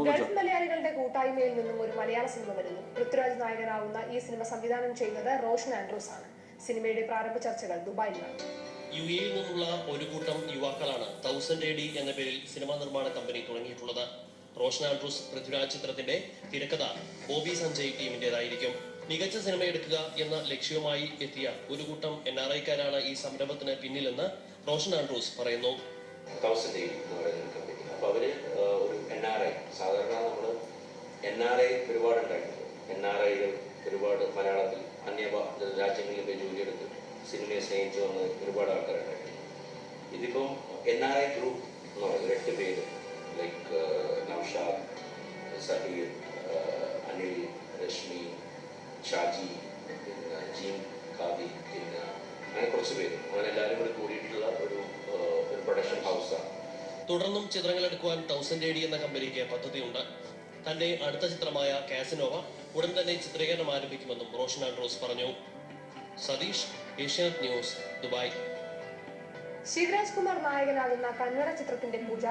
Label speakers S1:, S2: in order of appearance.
S1: Gulf മലയാളികളുടെ കൂട്ടായ്മയിൽ നിന്നും ഒരു മലയാള സിനിമ വരുന്നു. പൃഥ്വിരാജ് നായകനാവുന്ന ഈ സിനിമ സംവിധാനം ചെയ്യുന്നത് റോഷൻ ആൻഡ്രൂസ് ആണ്. സിനിമയുടെ പ്രാരംഭ ചർച്ചകൾ ദുബായിലാണ്.
S2: യുഎഇയിൽ നിന്നുള്ള ഒരു കൂട്ടം യുവാക്കളാണ് 1000 AD എന്ന പേരിൽ സിനിമാ നിർമ്മാണ കമ്പനി തുടങ്ങിയിട്ടുള്ളത്. റോഷൻ ആൻഡ്രൂസ് പൃഥ്വിരാജ് ചിത്രത്തിന്റെ തിരക്കഥ ബോബി സഞ്ജയ് ടീമിന്റേതായിരിക്കും. മികച്ച സിനിമ എടുക്കുക എന്ന ലക്ഷ്യവുമായി എത്തിയ ഒരു കൂട്ടം NRIക്കാരാണ് ഈ സംരംഭത്തിന് പിന്നിലെന്ന് റോഷൻ ആൻഡ്രൂസ് പറയുന്നു.
S3: 1000 AD എന്ന് പറയുന്ന ഒരു കമ്പനി. അപ്പോൾ അവര് ഒരു NRI, സാധാരണ നമ്മൾ NRI ഒരുപാട് ഉണ്ടായിട്ടുണ്ട്. NRIകൾ ഒരുപാട് മലയാളത്തിൽ അന്യ രാജ്യങ്ങളിൽ പോയി ജോലിയെടുത്ത് സിനിമയെ സ്നേഹിച്ച് വന്ന് ഒരുപാട് ആൾക്കാരുണ്ടായിട്ടുണ്ട്. ഇതിപ്പം NRI ഗ്രൂപ്പ് എന്ന് പറയുന്നത് 8 പേര്, ലൈക്ക് നൗഷാദ്, സഹീർ, അനിൽ, രശ്മി, ഷാജി, പിന്നെ ജീൻ ഖാദി, പിന്നെ അങ്ങനെ കുറച്ച് പേര്, അങ്ങനെ എല്ലാവരും കൂടി കൂടിയിട്ടുള്ള ഒരു പ്രൊഡക്ഷൻ ഹൗസാണ്.
S2: തുടർന്നും ചിത്രങ്ങൾ എടുക്കുവാൻ 1000 AD എന്ന കമ്പനിക്ക് പദ്ധതിയുണ്ട്. തന്റെ അടുത്ത ചിത്രമായ കാസിനോവ ഉടൻ തന്നെ ചിത്രീകരണം ആരംഭിക്കുമെന്നും റോഷൻ ആൻഡ്രൂസ് പറഞ്ഞു. Satheesh, Asianet News, Dubai.
S1: ശിവരാജ് കുമാർ നായകനാകുന്ന കന്നഡ ചിത്രത്തിന്റെ പൂജ